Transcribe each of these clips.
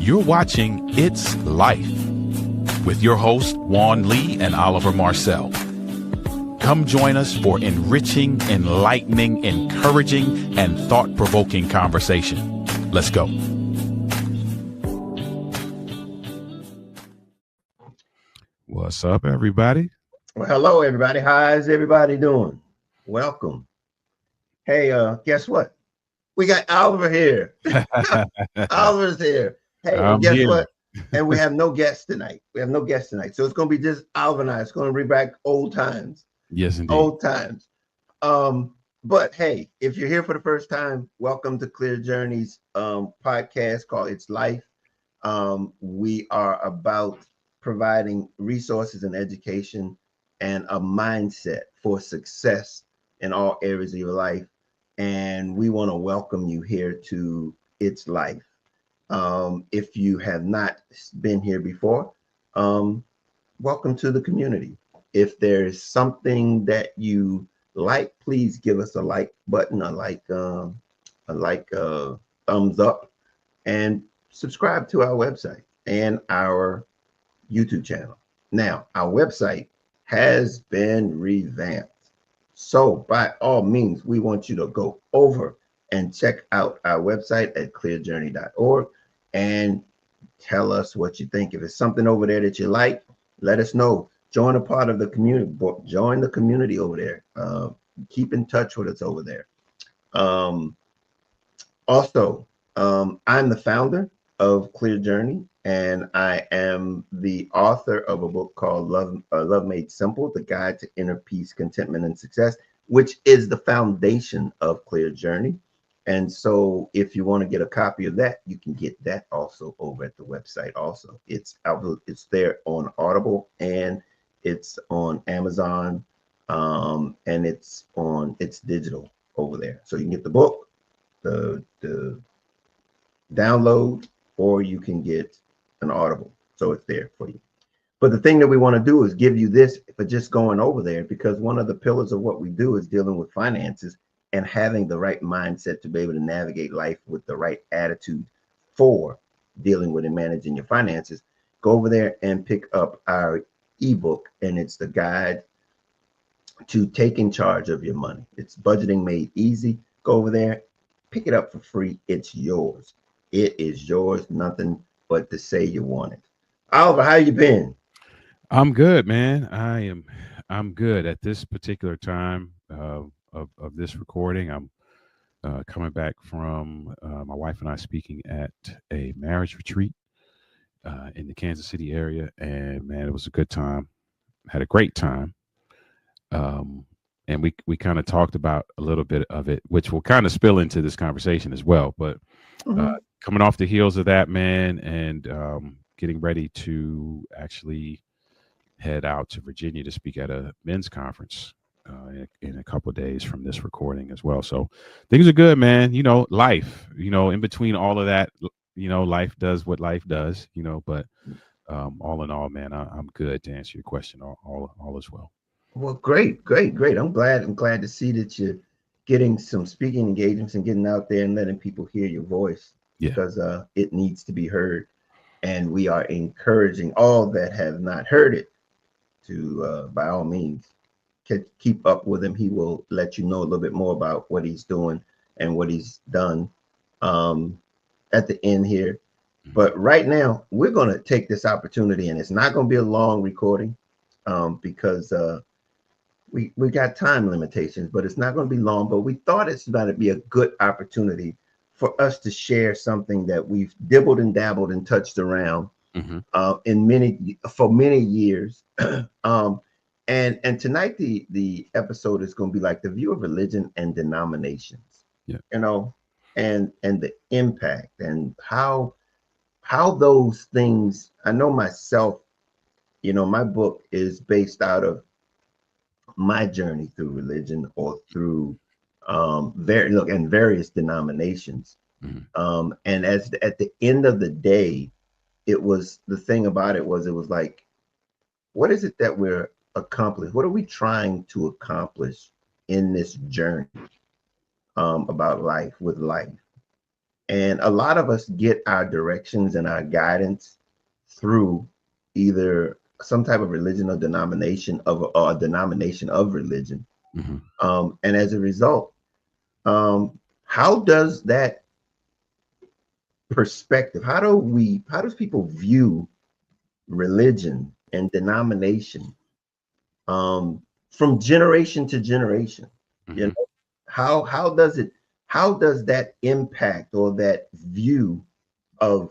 You're watching It's Life with your hosts, Juan Lee and Oliver Marcel. Come join us for enriching, enlightening, encouraging, and thought-provoking conversation. Let's go. What's up, everybody? Well, hello, everybody. How's everybody doing? Welcome. Hey, guess what? We got Oliver here. Oliver's here. Hey, and guess what? And we have no guests tonight. So it's going to be just Oliver and I. It's going to bring back old times. Yes, indeed. Old times. But hey, if you're here for the first time, welcome to Clear Journeys podcast called It's Life. We are about providing resources and education and a mindset for success in all areas of your life. And we want to welcome you here to It's Life. If you have not been here before, welcome to the community. If there's something that you like, please give us a like button, a thumbs up, and subscribe to our website and our YouTube channel. Now, our website has been revamped. So by all means, we want you to go over and check out our website at clearjourney.org and tell us what you think. If it's something over there that you like, let us know. Join a part of the community. Join the community over there. Keep in touch with us over there. Also, I'm the founder of Clear Journey, and I am the author of a book called Love Made Simple, The Guide to Inner Peace, Contentment, and Success, which is the foundation of Clear Journey. And so if you want to get a copy of that, you can get that also over at the website also. It's there on Audible, and it's on Amazon, and it's digital over there. So you can get the book, the download, or you can get an Audible. So it's there for you. But the thing that we want to do is give you this for just going over there, because one of the pillars of what we do is dealing with finances and having the right mindset to be able to navigate life with the right attitude for dealing with and managing your finances. Go over there and pick up our ebook, and it's the guide to taking charge of your money. It's budgeting made easy. Go over there, pick it up for free. It's yours. It is yours. Nothing but to say you want it. Oliver, how you been? I'm good, man. I'm good at this particular time of this recording. I'm coming back from my wife and I speaking at a marriage retreat in the Kansas City area, and man, it was a good time. Had a great time, and we kind of talked about a little bit of it, which will kind of spill into this conversation as well. But coming off the heels of that, man, and getting ready to actually head out to Virginia to speak at a men's conference in a couple of days from this recording as well. So things are good, man. You know, life, in between all of that, life does what life does, but all in all, man, I'm good to answer your question. All is well. Well, great. I'm glad to see that you're getting some speaking engagements and getting out there and letting people hear your voice, because it needs to be heard. And we are encouraging all that have not heard it to, by all means, keep up with him. He will let you know a little bit more about what he's doing and what he's done at the end here. But right now, we're going to take this opportunity, and it's not going to be a long recording because we got time limitations, but it's not going to be long. But we thought it's going to be a good opportunity for us to share something that we've dibbled and dabbled and touched around for many years. And tonight the episode is going to be like the view of religion and denominations, and the impact and how those things. I know myself, my book is based out of my journey through religion or through various denominations. And at the end of the day, it was the thing about it was like, what is it that we're accomplishing? What are we trying to accomplish in this journey about life with life? And a lot of us get our directions and our guidance through either some type of religion or denomination of religion. And as a result, how does that perspective, how does people view religion and denomination from generation to generation? You know, how does that impact, or that view of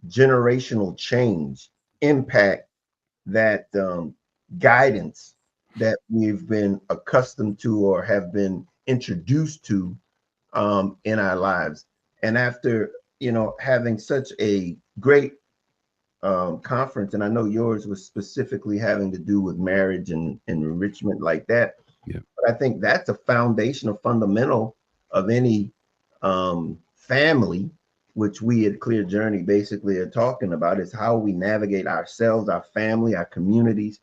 generational change impact that guidance that we've been accustomed to or have been introduced to in our lives? And after, having such a great conference, and I know yours was specifically having to do with marriage and enrichment like that. Yeah. But I think that's a foundational, fundamental of any family, which we at Clear Journey basically are talking about, is how we navigate ourselves, our family, our communities.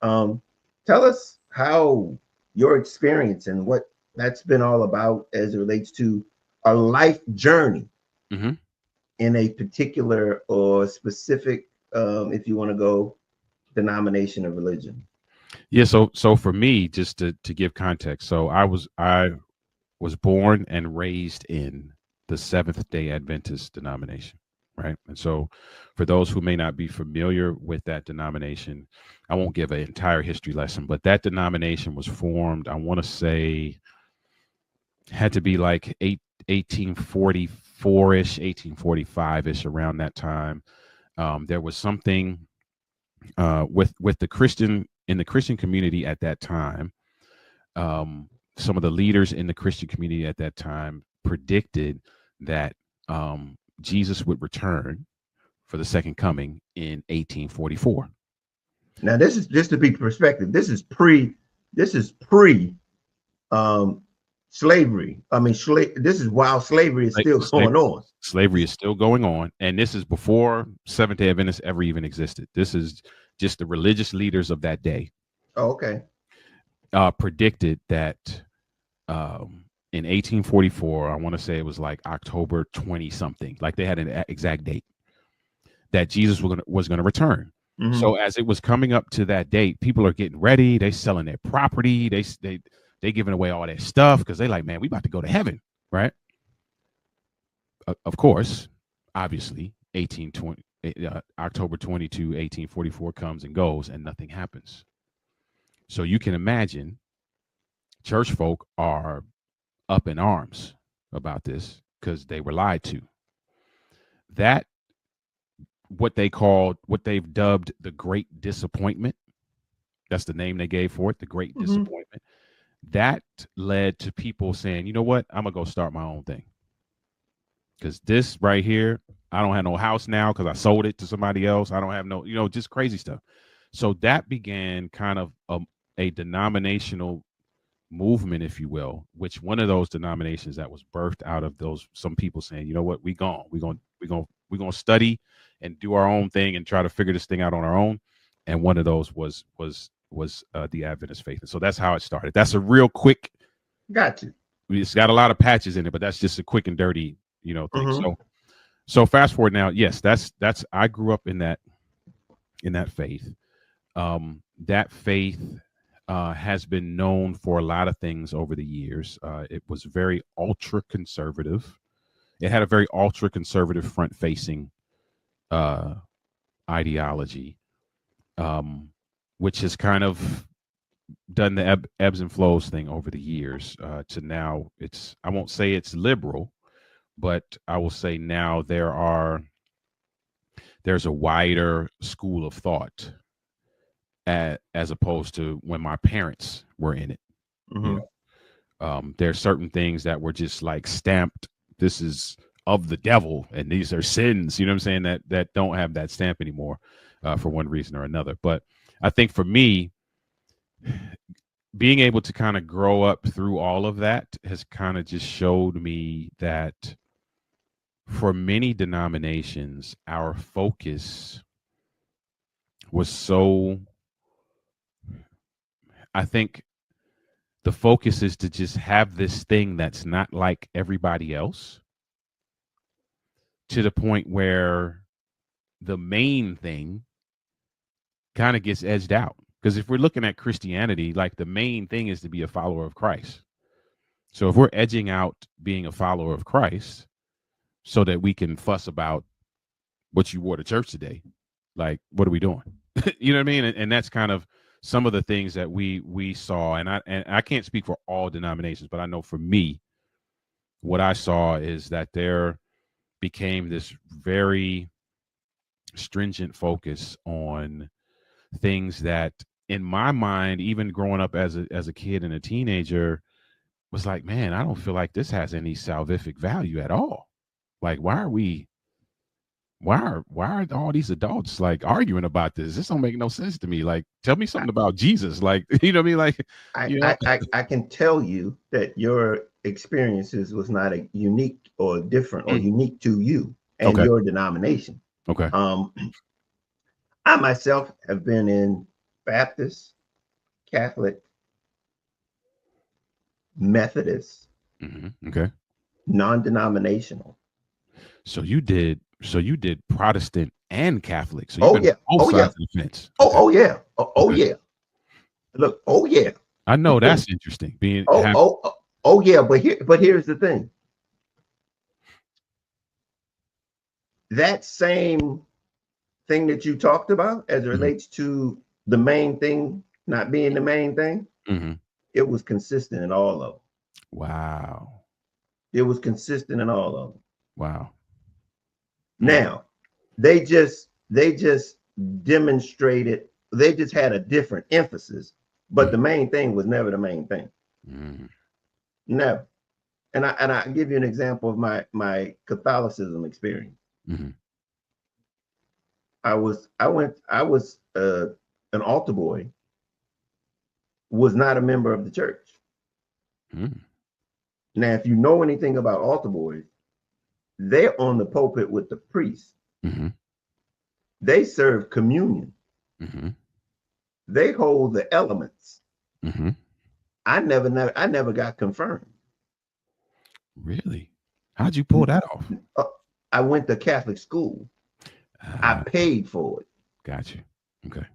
Tell us how your experience and what that's been all about as it relates to a life journey in a particular or specific, if you want to go, denomination of religion. Yeah. So for me, just to give context, so I was born and raised in the Seventh-day Adventist denomination, right? And so for those who may not be familiar with that denomination, I won't give an entire history lesson, but that denomination was formed, I want to say, had to be like 1844-ish, 1845-ish, around that time. There was something with the Christian, in the Christian community at that time. Some of the leaders in the Christian community at that time predicted that Jesus would return for the second coming in 1844. Now, this is just to be perspective. This is pre slavery. I mean, this is while slavery is still going on. Slavery is still going on, and this is before Seventh-day Adventists ever even existed. This is just the religious leaders of that day. Oh, okay. Predicted that in 1844, I want to say it was like October 20 something, like they had an exact date, that Jesus was going to return. So as it was coming up to that date, people are getting ready. They selling their property. They giving away all their stuff because they like, man, we about to go to heaven, right? Of course, obviously, October 22, 1844 comes and goes, and nothing happens. So you can imagine church folk are up in arms about this because they were lied to. That, what they've dubbed the Great Disappointment, that's the name they gave for it, the Great Disappointment. That led to people saying, you know what, I'm going to go start my own thing. Because this right here, I don't have no house now because I sold it to somebody else. I don't have no, just crazy stuff. So that began kind of a denominational movement, if you will, which one of those denominations that was birthed out of those, some people saying, you know what, we're going to study and do our own thing and try to figure this thing out on our own. And one of those was the Adventist faith. And so that's how it started. That's a real quick. Gotcha. It's got a lot of patches in it, but that's just a quick and dirty, thing. So fast forward now. Yes, that's I grew up in that faith. That faith has been known for a lot of things over the years. It was very ultra conservative. It had a very ultra conservative front facing ideology, which has kind of done the ebbs and flows thing over the years to now. I won't say it's liberal, but I will say now there's a wider school of thought as opposed to when my parents were in it. There are certain things that were just like stamped, this is of the devil and these are sins, you know what I'm saying, that don't have that stamp anymore for one reason or another. But I think for me, being able to kind of grow up through all of that has kind of just showed me that for many denominations, our focus was so, I think the focus is to just have this thing that's not like everybody else. to the point where the main thing kind of gets edged out. Because if we're looking at Christianity, like the main thing is to be a follower of Christ. So if we're edging out being a follower of Christ so that we can fuss about what you wore to church today, like, what are we doing? You know what I mean? And that's kind of some of the things that we saw. And I can't speak for all denominations, but I know for me, what I saw is that there became this very stringent focus on things that, in my mind, even growing up as a kid and a teenager, was like, man, I don't feel like this has any salvific value at all. Like, why are all these adults like arguing about this? This don't make no sense to me. Like, tell me something about Jesus. Like, you know what I mean? Like, I can tell you that your experiences was not a unique or different or unique to you and your denomination. Okay. I myself have been in Baptist, Catholic, Methodist, okay, non-denominational. So you did Protestant and Catholic. So you've been both sides of the fence. Oh yeah. Look, I know that's interesting. Being yeah, but here's the thing. That same thing that you talked about as it relates to the main thing not being the main thing, it was consistent in all of them. Wow. It was consistent in all of them. Wow. Now, they just demonstrated, they just had a different emphasis, but the main thing was never the main thing. Never. And I give you an example of my Catholicism experience. I was an altar boy, was not a member of the church. Now, if you know anything about altar boys, they're on the pulpit with the priest. They serve communion. They hold the elements. I never got confirmed. Really? How'd you pull that off? I went to Catholic school. I paid for it. Got you. Okay.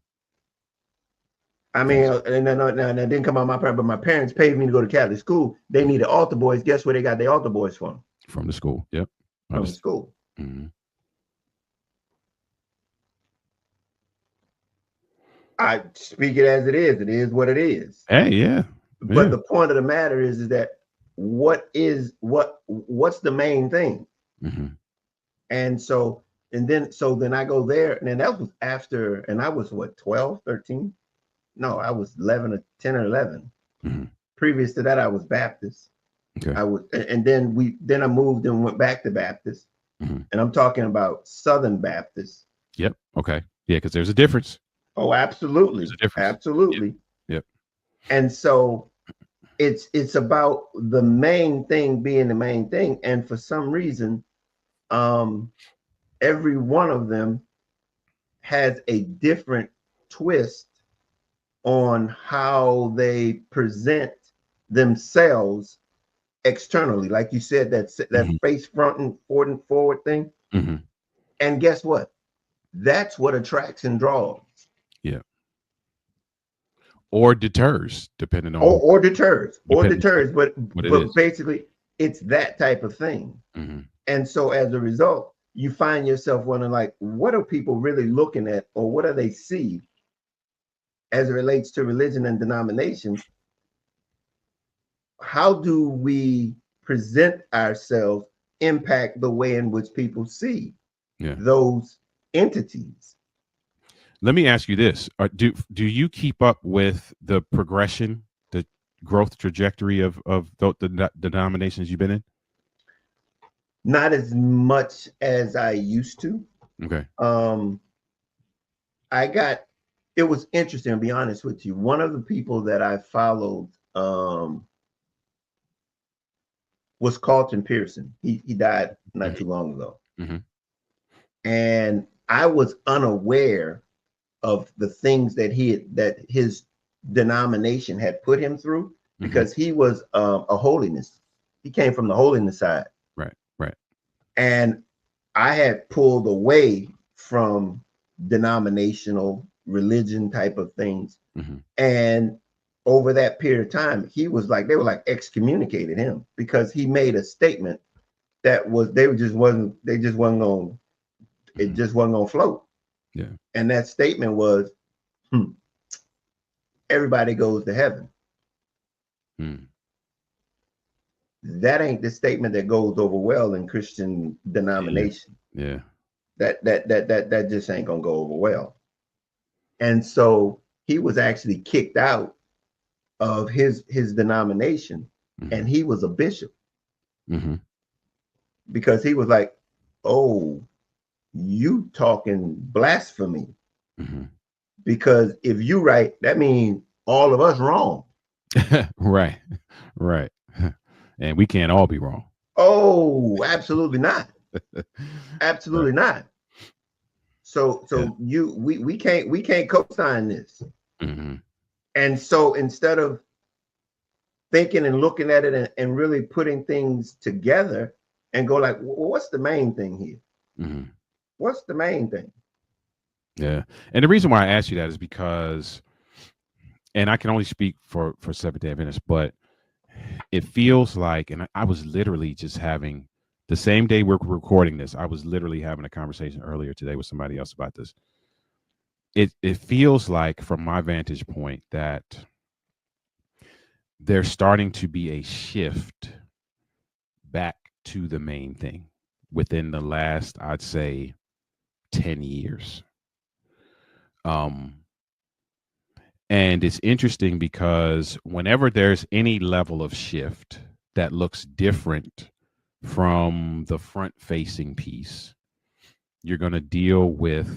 I mean, and that didn't come out my part, but my parents paid me to go to Catholic school. They needed altar boys. Guess where they got their altar boys from? From the school. Yep. From the school. I speak it as it is. It is what it is. Hey, yeah. But the point of the matter is that what's the main thing? And so then I go there, and then that was after, and I was what, 12, 13? No, I was 11 or 10 or 11. Previous to that, I was Baptist. Okay. And then I moved and went back to Baptist. And I'm talking about Southern Baptist. Yep. Okay. Yeah, because there's a difference. Oh, absolutely. There's a difference. Absolutely. Yep. And so it's about the main thing being the main thing. And for some reason, every one of them has a different twist on how they present themselves externally. Like you said, that face front and forward thing. And guess what? That's what attracts and draws. Yeah. Or deters, depending on or deters, but basically it's that type of thing. And so as a result, you find yourself wondering, like, what are people really looking at, or what do they see as it relates to religion and denominations? How do we present ourselves impact the way in which people see those entities? Let me ask you this. Do you keep up with the progression, the growth trajectory of the denominations you've been in? Not as much as I used to. Okay. It was interesting, to be honest with you. One of the people that I followed was Carlton Pearson. He died not too long ago. And I was unaware of the things that his denomination had put him through, because he was a holiness. He came from the holiness side. Right. And I had pulled away from denominational religion type of things. Mm-hmm. And over that period of time, he was like, they were like excommunicated him because he made a statement that was, they just wasn't going, it just wasn't going to float. Yeah. And that statement was, everybody goes to heaven. Mm. That ain't the statement that goes over well in Christian denomination. Yeah. That just ain't gonna go over well. And so he was actually kicked out of his denomination, Mm-hmm. and he was a bishop Mm-hmm. because he was like, "Oh, you talking blasphemy." Mm-hmm. Because if you right, that means all of us wrong. Right. Right. And we can't all be wrong. Oh, absolutely not. Absolutely Right. not. So we can't co-sign this. Mm-hmm. And so instead of thinking and looking at it and really putting things together and go like, well, what's the main thing here? Mm-hmm. What's the main thing? Yeah. And the reason why I asked you that is because, and I can only speak for Seventh-day Adventists, but it feels like, and I was literally just having the same day we're recording this, I was literally having a conversation earlier today with somebody else about this. It feels like, from my vantage point, that there's starting to be a shift back to the main thing within the last, I'd say, 10 years. And it's interesting because whenever there's any level of shift that looks different from the front facing piece, you're going to deal with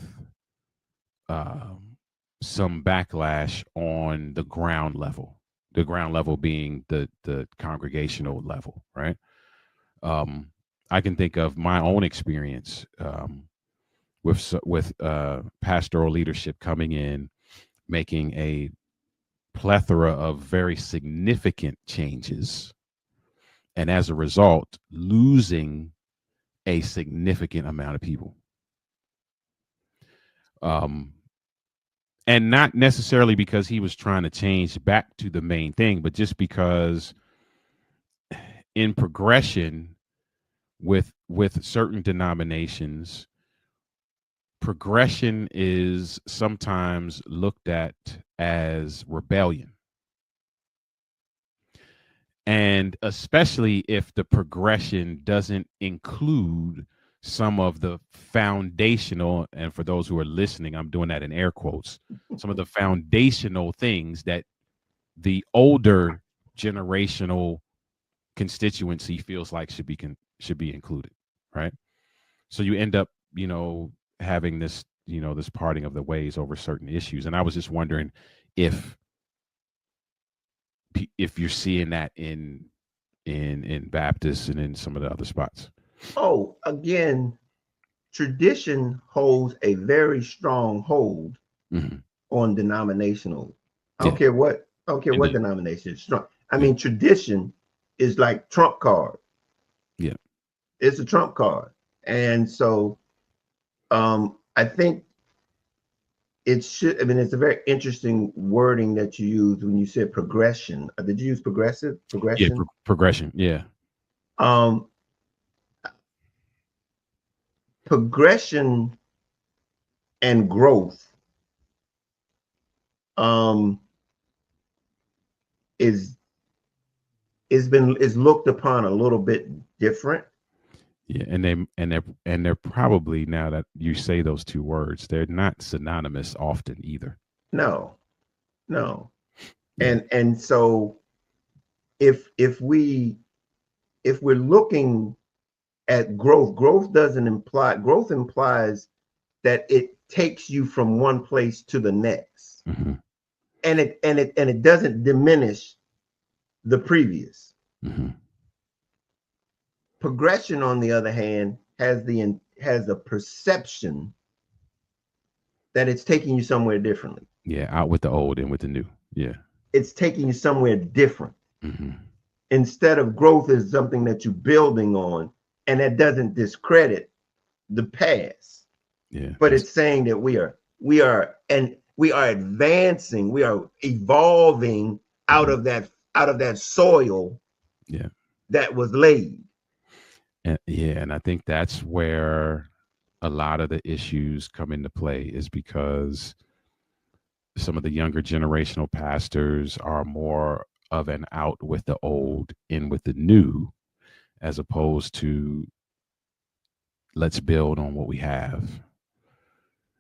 some backlash on the ground level. The ground level being the congregational level, right? I can think of my own experience with pastoral leadership coming in, making a plethora of very significant changes, and as a result, losing a significant amount of people. And not necessarily because he was trying to change back to the main thing, but just because in progression with certain denominations, progression is sometimes looked at as rebellion. And especially if the progression doesn't include some of the foundational, and for those who are listening, I'm doing that in air quotes, some of the foundational things that the older generational constituency feels like should be included, right? So you end up, having this, this parting of the ways over certain issues. And I was just wondering if you're seeing that in Baptists and in some of the other spots. Oh, again, tradition holds a very strong hold on denominational. I don't care what denomination is strong. I mean, tradition is like trump card. Yeah. It's a trump card. And so I think it should, I mean, it's a very interesting wording that you use when you said progression. Did you use progression? Yeah, progression. Yeah. Progression and growth is looked upon a little bit different. Yeah, and they're probably, now that you say those two words, they're not synonymous often either. No. Yeah. And so if we're looking at growth implies that it takes you from one place to the next. And it doesn't diminish the previous. Progression, on the other hand, has a perception that it's taking you somewhere differently. Yeah, out with the old and with the new. Yeah. It's taking you somewhere different. Instead of growth is something that you're building on, and that doesn't discredit the past, Yeah. but it's saying that we are advancing, we are evolving out of that soil Yeah. that was laid. And I think that's where a lot of the issues come into play, is because some of the younger generational pastors are more of an out with the old, in with the new, as opposed to let's build on what we have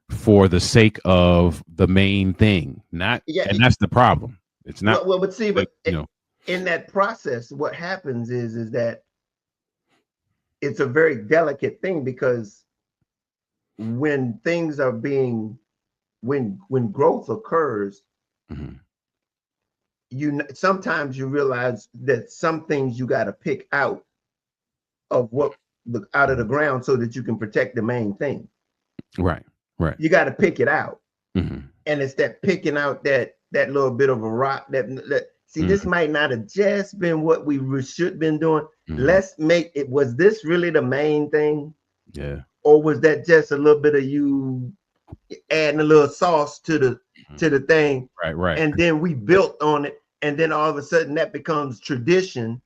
for the sake of the main thing. Not, Yeah. and that's the problem. It's not, Well, but see, like, but in that process, what happens is that it's a very delicate thing, because when things are being when growth occurs, mhm, sometimes you realize that some things you got to pick out of what out of the mhm. ground so that you can protect the main thing. Right, right. You got to pick it out, Mhm, and it's that picking out that little bit of a rock that see, this mhm, might not have just been what we should been doing. mhm. Let's make it. Was this really the main thing, Yeah. or was that just a little bit of you adding a little sauce to Mhm. the thing, Right, right. and then we built on it, and then all of a sudden that becomes tradition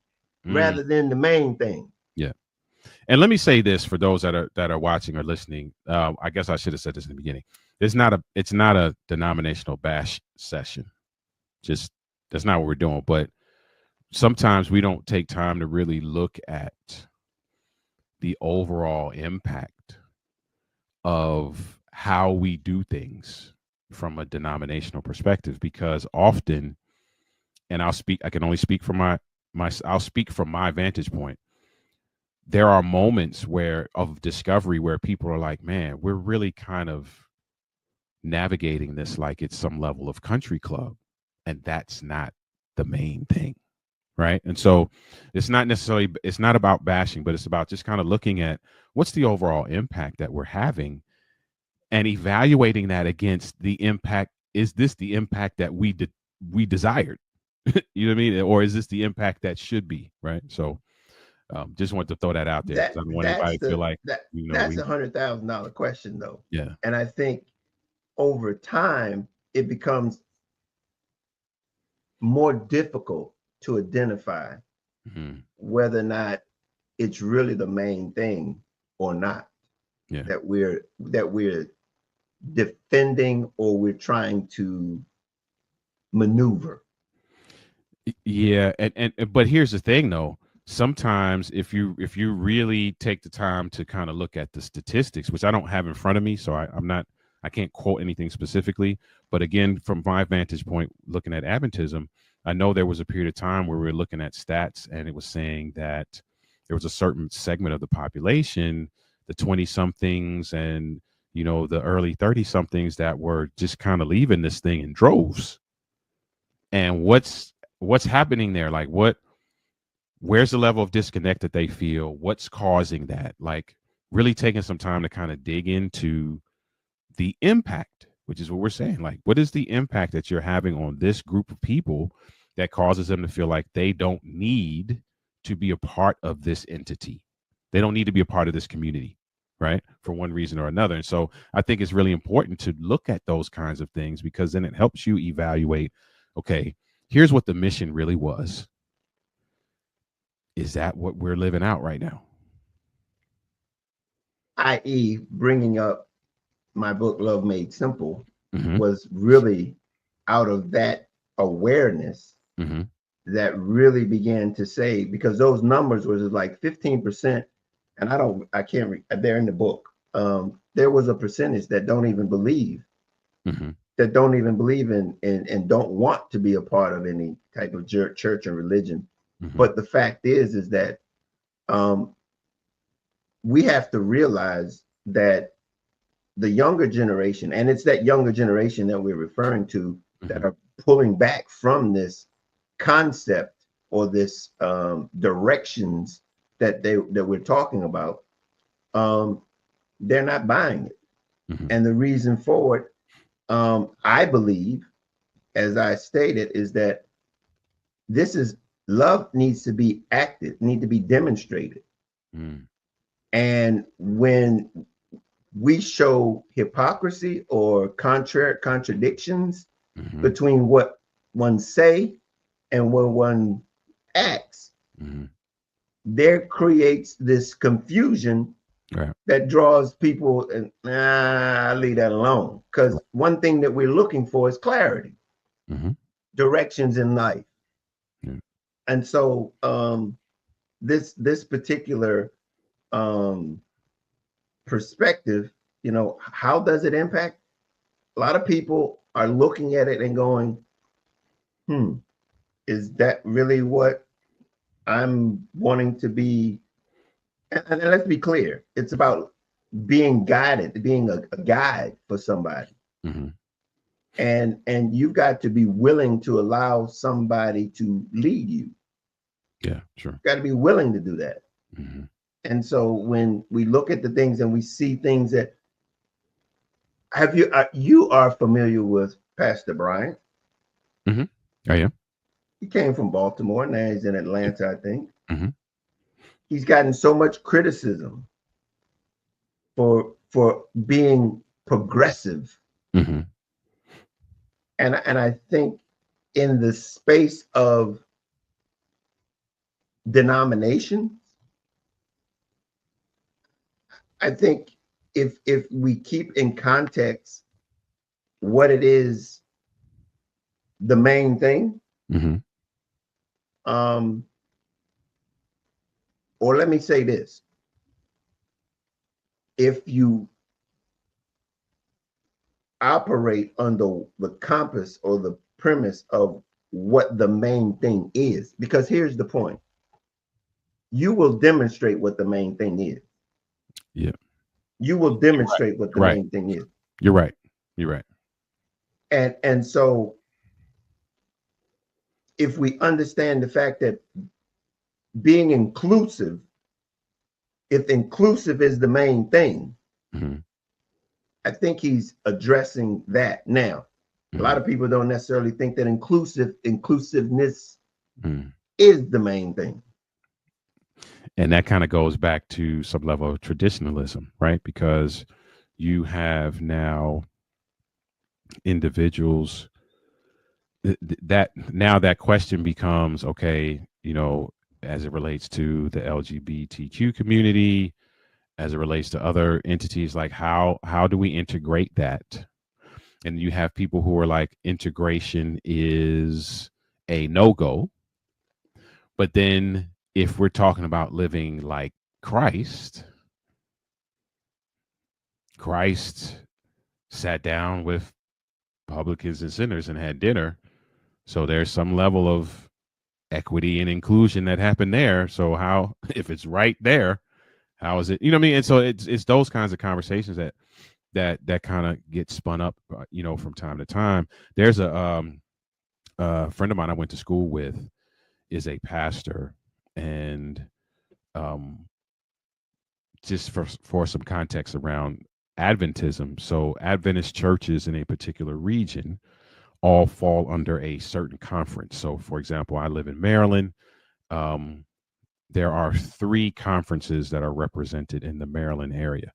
Mm, rather than the main thing. yeah. And let me say this for those that are watching or listening. I guess I should have said this in the beginning. It's not a denominational bash session. Just, that's not what we're doing. But sometimes we don't take time to really look at the overall impact of how we do things from a denominational perspective, because often, and I can only speak from I'll speak from my vantage point. There are moments where of discovery where people are like, man, we're really kind of navigating this like it's some level of country club, and that's not the main thing, right? And so it's not about bashing, but it's about just kind of looking at what's the overall impact that we're having, and evaluating that against the impact. Is this the impact that we desired? You know what I mean? Or is this the impact that should be, right? So just wanted to throw that out there, because I don't want anybody to feel like, that's we, $100,000 question though. yeah. And I think over time it becomes more difficult to identify Mhm. whether or not it's really the main thing or not, Yeah. that we're defending, or we're trying to maneuver. Yeah, and but here's the thing though. Sometimes if you really take the time to kind of look at the statistics, which I don't have in front of me, so I can't quote anything specifically. But again, from my vantage point, looking at Adventism, I know there was a period of time where we were looking at stats, and it was saying that there was a certain segment of the population, the 20 somethings and the early 30 somethings, that were just kind of leaving this thing in droves. And what's happening there? Like, where's the level of disconnect that they feel? What's causing that? Like, really taking some time to kind of dig into the impact, which is what we're saying. Like, what is the impact that you're having on this group of people that causes them to feel like they don't need to be a part of this entity? They don't need to be a part of this community, right? For one reason or another. And so I think it's really important to look at those kinds of things, because then it helps you evaluate, okay, here's what the mission really was. Is that what we're living out right now? I.e., bringing up my book Love Made Simple Mm-hmm. was really out of that awareness Mm-hmm. that really began to say, because those numbers was like 15%, and I can't they're in the book. There was a percentage that don't even believe, Mm-hmm. and don't want to be a part of any type of church or religion. Mm-hmm. But the fact is that um, we have to realize that the younger generation, and it's that younger generation that we're referring to, that Mm-hmm. are pulling back from this concept, or this directions that we're talking about. um, they're not buying it, Mm-hmm. and the reason for it, I believe, as I stated, is that this is love needs to be acted, need to be demonstrated. Mm-hmm. And when we show hypocrisy or contradictions Mm-hmm. between what one say and what one acts, Mm-hmm. there creates this confusion Right. that draws people and I'll leave that alone. Because one thing that we're looking for is clarity, Mm-hmm. directions in life. Yeah. And so this particular um, perspective, how does it impact? A lot of people are looking at it and going, hmm, is that really what I'm wanting to be? And let's be clear, it's about being guided, being a guide for somebody. Mm-hmm. And you've got to be willing to allow somebody to lead you. Yeah, sure. You've got to be willing to do that. Mm-hmm. And so when we look at the things and we see things that you are familiar with Pastor Bryant. Mm-hmm. I am. He came from Baltimore. Now he's in Atlanta, I think. Mm-hmm. He's gotten so much criticism for being progressive. Mm-hmm. And I think in the space of denominations, I think if we keep in context what it is, the main thing, Mm-hmm. um, or let me say this: if you operate under the compass or the premise of what the main thing is, because here's the point: you will demonstrate what the main thing is. Yeah. You will demonstrate what the Right. main thing is. You're right. You're right. And so if we understand the fact that being inclusive, if inclusive is the main thing, Mm-hmm. I think he's addressing that. Now, a lot of people don't necessarily think that inclusiveness Mm-hmm. is the main thing. And that kind of goes back to some level of traditionalism, right? Because you have now individuals that now that question becomes okay, as it relates to the LGBTQ community, as it relates to other entities, like how do we integrate that? And you have people who are like integration is a no-go. But then if we're talking about living like Christ sat down with publicans and sinners and had dinner. So there's some level of equity and inclusion that happened there. So how, if it's right there, how is it? You know what I mean? And so it's those kinds of conversations that kind of get spun up, from time to time. There's a friend of mine I went to school with is a pastor, and um, just for some context around Adventism. So Adventist churches in a particular region all fall under a certain conference. So, for example, I live in Maryland. Um, there are 3 conferences that are represented in the Maryland area.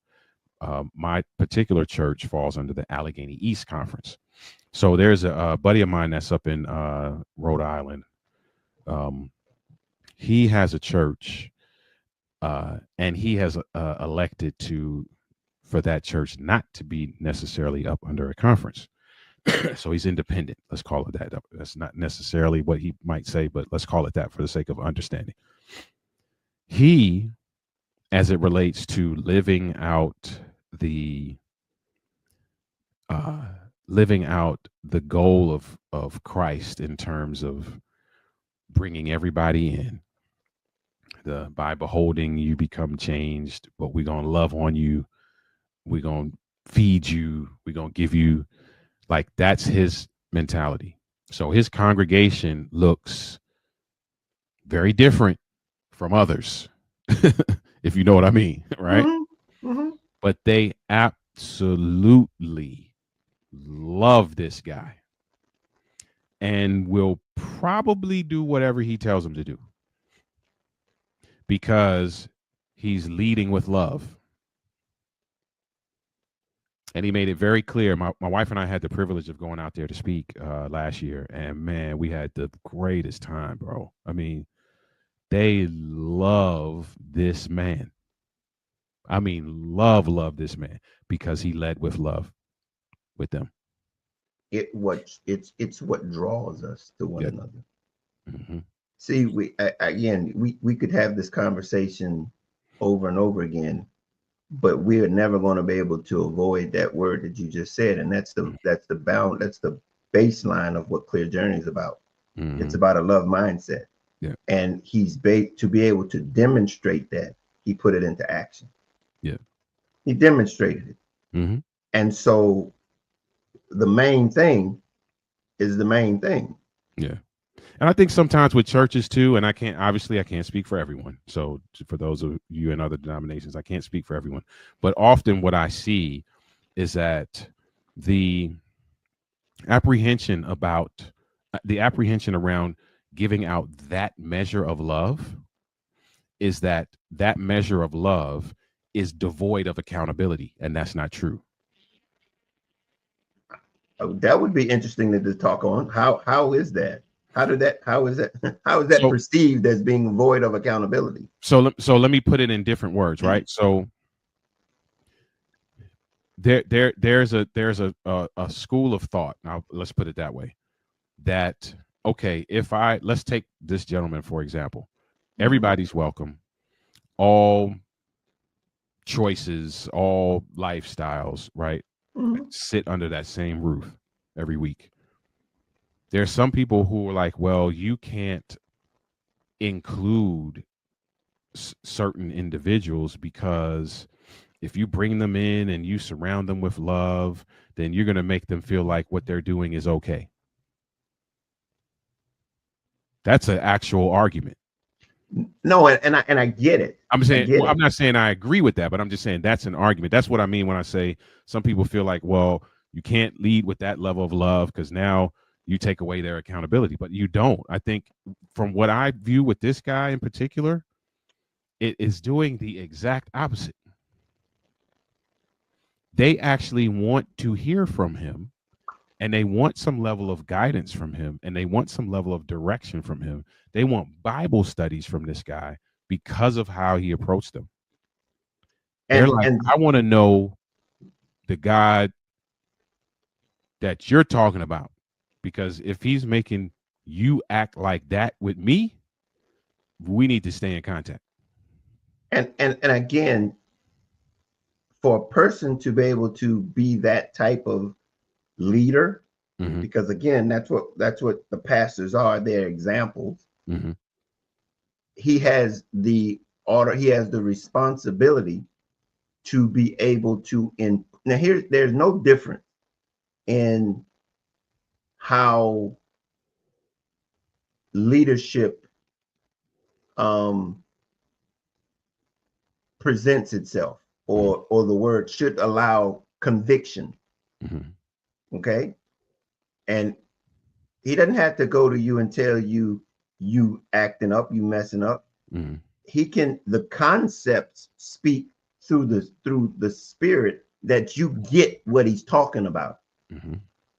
My particular church falls under the Allegheny East Conference. So there's a buddy of mine that's up in Rhode Island. Um, he has a church, and he has elected for that church not to be necessarily up under a conference. So he's independent. Let's call it that. That's not necessarily what he might say, but let's call it that for the sake of understanding. He, as it relates to the uh, living out the goal of Christ in terms of bringing everybody in, by beholding you become changed, but we're gonna love on you, we're gonna feed you, we're gonna give you, like, that's his mentality. So his congregation looks very different from others, if you know what I mean, right? Mm-hmm. Mm-hmm. But they absolutely love this guy and will probably do whatever he tells them to do because he's leading with love. And he made it very clear. My wife and I had the privilege of going out there to speak last year. And man, we had the greatest time, bro. I mean, they love this man. I mean, love this man because he led with love with them. It's what draws us to one another. Mm-hmm. See, we could have this conversation over and over again, but we're never going to be able to avoid that word that you just said, and that's the baseline of what Clear Journey is about. Mm-hmm. It's about a love mindset. Yeah. And to be able to demonstrate that, he put it into action. Yeah. He demonstrated it. Mm-hmm. And so the main thing is the main thing. Yeah. And I think sometimes with churches too, and I can't speak for everyone. So for those of you in other denominations, I can't speak for everyone. But often what I see is that the apprehension around giving out that measure of love is that measure of love is devoid of accountability, and that's not true. That would be interesting to talk on. How is that? How is that perceived as being void of accountability? So let me put it in different words, right? So there's a school of thought. Now let's put it that way. That okay, let's take this gentleman for example. Everybody's welcome. All choices, all lifestyles, right? Mm-hmm. Sit under that same roof every week. There's some people who are like, well, you can't include certain individuals because if you bring them in and you surround them with love, then you're going to make them feel like what they're doing is okay. That's an actual argument. No, and I get it. I'm saying I'm not saying I agree with that, but I'm just saying that's an argument. That's what I mean when I say some people feel like, well, you can't lead with that level of love because now you take away their accountability, but you don't. I think from what I view with this guy in particular, it is doing the exact opposite. They actually want to hear from him, and they want some level of guidance from him, and they want some level of direction from him. They want Bible studies from this guy because of how he approached them. They're like, I want to know the God that you're talking about, because if he's making you act like that with me, we need to stay in contact. And again, for a person to be able to be that type of leader, mm-hmm. because again, that's what the pastors are. They're examples. Mm-hmm. He has the responsibility to be able to now there's no difference in how leadership presents itself, or the word should allow conviction. Mm-hmm. Okay. And he doesn't have to go to you and tell you acting up, you messing up. Mm-hmm. The concepts speak through the spirit that you get what he's talking about. Mm-hmm.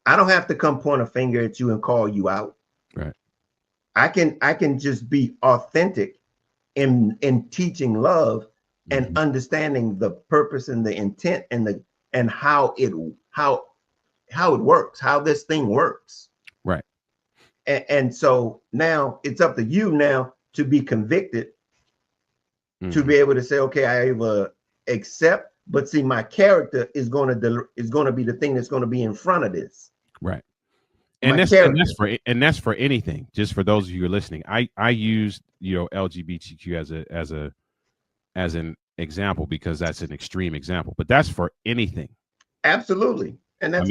I don't have to come point a finger at you and call you out. Right. I can just be authentic in teaching love, mm-hmm. and understanding the purpose and the intent and how it works, how this thing works. Right. And so now it's up to you now to be convicted, mm-hmm. to be able to say, okay, I either accept, but see, my character is going to be the thing that's going to be in front of this. Right. And that's for anything. Just for those of you who are listening, I use LGBTQ as an example because that's an extreme example, but that's for anything. Absolutely. And that's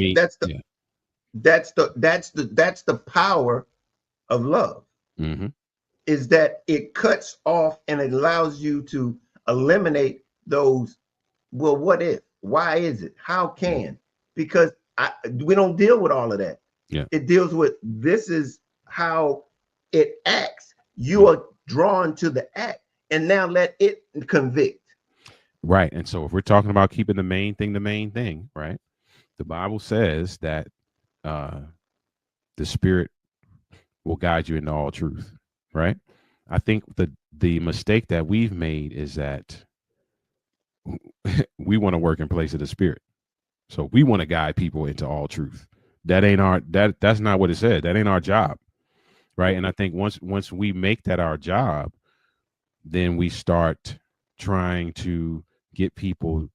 the power of love. Mm-hmm. Is that it cuts off and it allows you to eliminate those, well, what if, why is it, how can, mm-hmm. because we don't deal with all of that. Yeah. It deals with, this is how it acts. You are drawn to the act, and now let it convict. Right. And so if we're talking about keeping the main thing, right? The Bible says that uh, the Spirit will guide you into all truth, right? I think the mistake that we've made is that we want to work in place of the Spirit. So we want to guide people into all truth. That ain't our that's not what it said. That ain't our job. Right. And I think once we make that our job, then we start trying to get people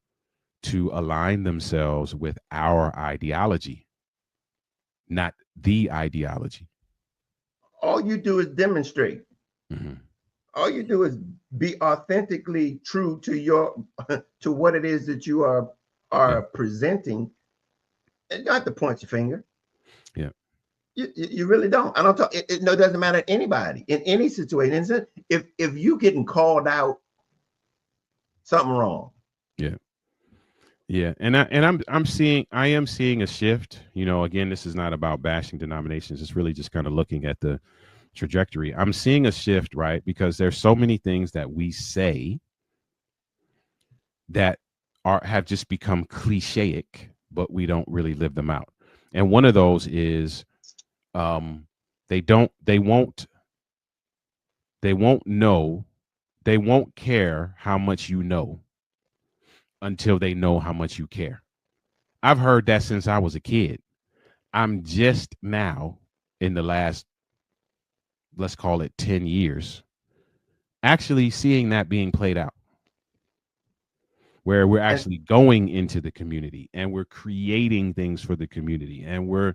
to align themselves with our ideology, not the ideology. All you do is demonstrate. Mm-hmm. All you do is be authentically true to your to what it is that you are presenting, and not to point your finger. Yeah. You really don't. I don't talk. It doesn't matter to anybody in any situation. If you getting called out, something wrong. Yeah. Yeah. And I am seeing a shift. You know, again, this is not about bashing denominations. It's really just kind of looking at the trajectory. I'm seeing a shift, right? Because there's so many things that we say that have just become clichéic, but we don't really live them out. And one of those is they won't know, they won't care how much you know until they know how much you care. I've heard that since I was a kid. I'm just now in the last, let's call it 10 years, actually seeing that being played out, where we're actually going into the community and we're creating things for the community and we're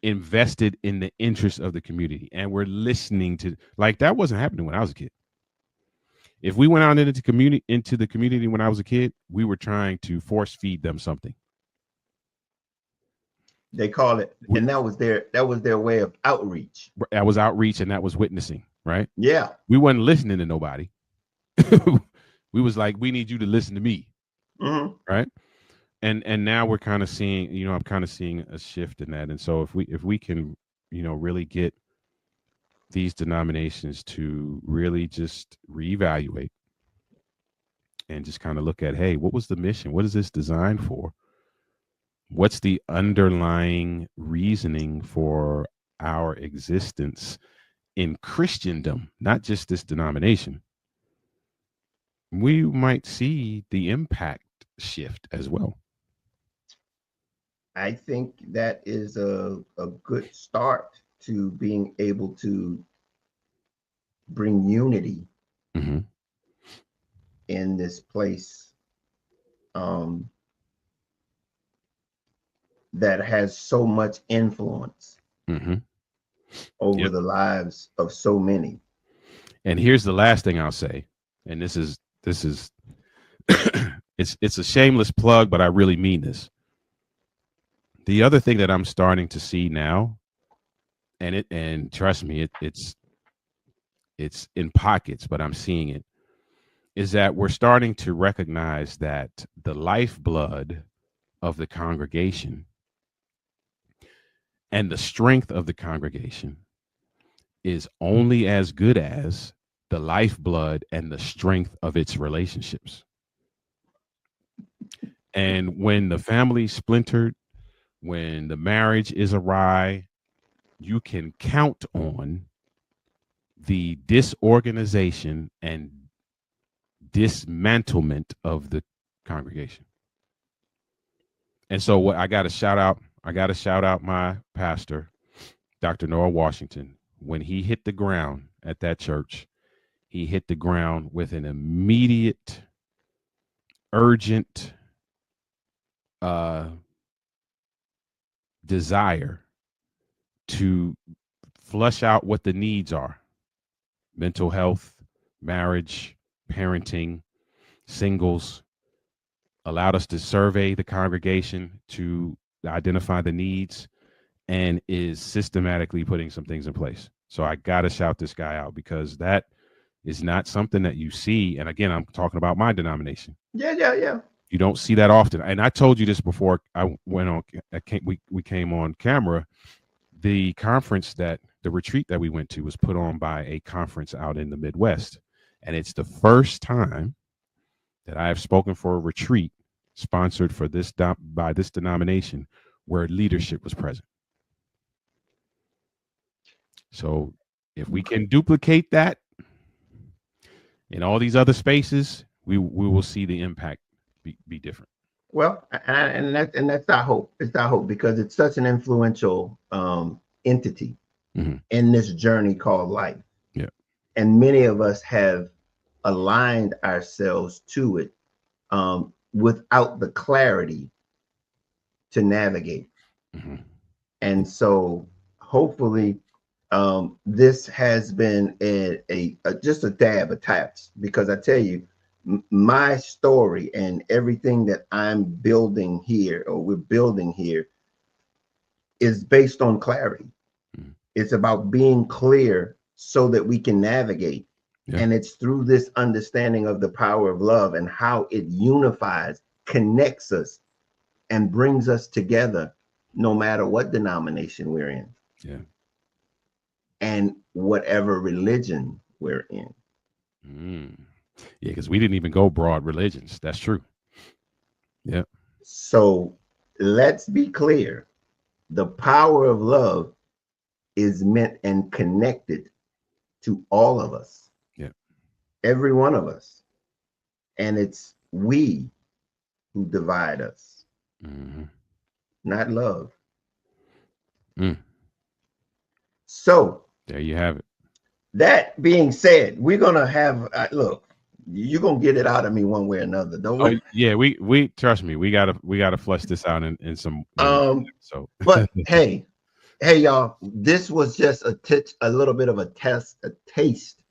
invested in the interests of the community and we're listening to, like, that wasn't happening when I was a kid. If we went out into the community when I was a kid, we were trying to force feed them something. They call it, and that was their way of outreach. That was outreach, and that was witnessing, right? Yeah. We wasn't listening to nobody. We was like, we need you to listen to me, right? And now we're kind of seeing, you know, I'm kind of seeing a shift in that. And so if we can, you know, really get these denominations to really just reevaluate and just kind of look at, hey, what was the mission? What is this designed for? What's the underlying reasoning for our existence in Christendom, not just this denomination? We might see the impact shift as well. I think that is a good start to being able to bring unity in this place that has so much influence over the lives of so many. And here's the last thing I'll say, and this is it's a shameless plug, but I really mean this. The other thing that I'm starting to see now, and trust me, it's in pockets, but I'm seeing it, is that we're starting to recognize that the lifeblood of the congregation and the strength of the congregation is only as good as the lifeblood and the strength of its relationships. And when the family splintered, when the marriage is awry, you can count on the disorganization and dismantlement of the congregation. And so what I got to shout out my pastor, Dr. Noah Washington. When he hit the ground at that church, he hit the ground with an immediate, urgent desire to flush out what the needs are: mental health, marriage, parenting, singles. Allowed us to survey the congregation to identify the needs, and is systematically putting some things in place. So I got to shout this guy out, because that is not something that you see. And again, I'm talking about my denomination. Yeah. You don't see that often. And I told you this before I went on. We came on camera. The retreat that we went to was put on by a conference out in the Midwest. And it's the first time that I have spoken for a retreat sponsored for this by this denomination where leadership was present. So if we can duplicate that in all these other spaces, we will see the impact be different. Well, and that's our hope. It's our hope because it's such an influential entity in this journey called life. Yeah. And many of us have aligned ourselves to it without the clarity to navigate. And so hopefully this has been a just a dab attached, because I tell you, my story and everything that I'm building here, or we're building here, is based on clarity. It's about being clear so that we can navigate. Yeah. And it's through this understanding of the power of love and how it unifies, connects us, and brings us together, no matter what denomination we're in. Yeah. And whatever religion we're in. Yeah, because we didn't even go broad religions. That's true. Yeah. So let's be clear. The power of love is meant and connected to all of us. Yeah. Every one of us. And it's we who divide us, not love. So there you have it. That being said, we're gonna have look. You're gonna get it out of me one way or another. Don't worry. Oh, yeah, we trust me. We gotta flush this out in some. So, but hey, y'all, this was just a little bit of a taste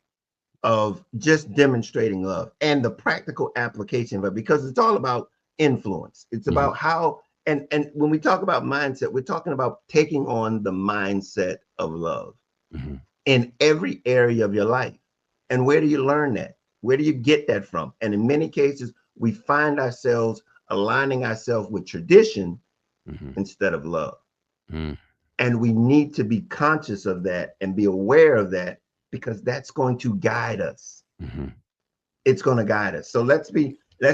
of just demonstrating love and the practical application of it, because it's all about influence. It's about how, and when we talk about mindset, we're talking about taking on the mindset of love in every area of your life. And where do you learn that? Where do you get that from? And in many cases, we find ourselves aligning ourselves with tradition instead of love. And we need to be conscious of that and be aware of that, because that's going to guide us. It's going to guide us. So let's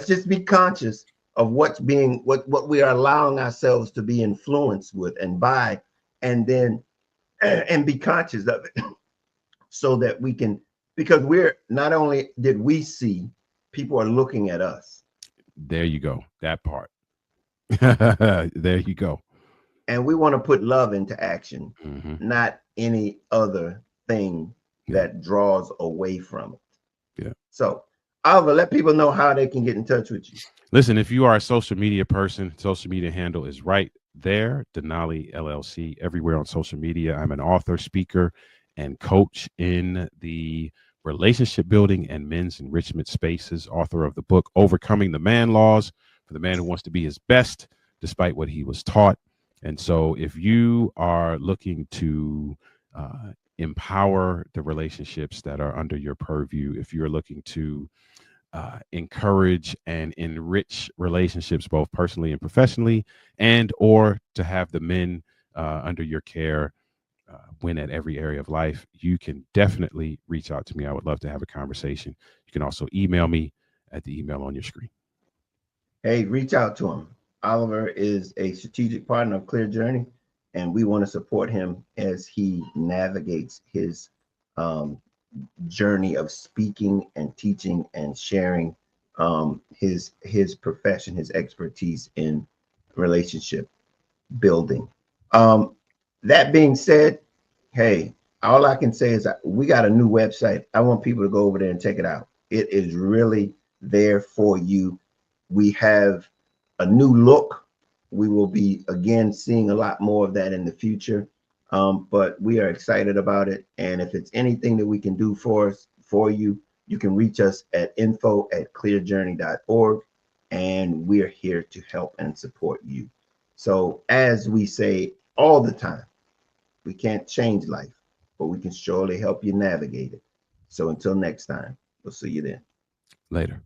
just be conscious of what we are allowing ourselves to be influenced with and by, and then and be conscious of it so that we can, because we're not only did we see, people are looking at us. There you go. That part. There you go. And we want to put love into action, not any other thing that draws away from it. Yeah. So, Oliver, let people know how they can get in touch with you. Listen, if you are a social media person, social media handle is right there, Denali LLC, everywhere on social media. I'm an author, speaker, and coach in the relationship building and men's enrichment spaces, author of the book, Overcoming the Man Laws, for the man who wants to be his best despite what he was taught. And so if you are looking to empower the relationships that are under your purview, if you're looking to encourage and enrich relationships, both personally and professionally, and or to have the men under your care win at every area of life, you can definitely reach out to me. I would love to have a conversation. You can also email me at the email on your screen. Hey, reach out to him. Oliver is a strategic partner of Clear Journey, and we want to support him as he navigates his journey of speaking and teaching and sharing his profession, his expertise in relationship building. That being said, hey, all I can say is we got a new website. I want people to go over there and check it out. It is really there for you. We have a new look. We will be again seeing a lot more of that in the future. But we are excited about it. And if it's anything that we can do for you, you can reach us at info@clearjourney.org. And we're here to help and support you. So as we say all the time, we can't change life, but we can surely help you navigate it. So until next time, we'll see you then. Later.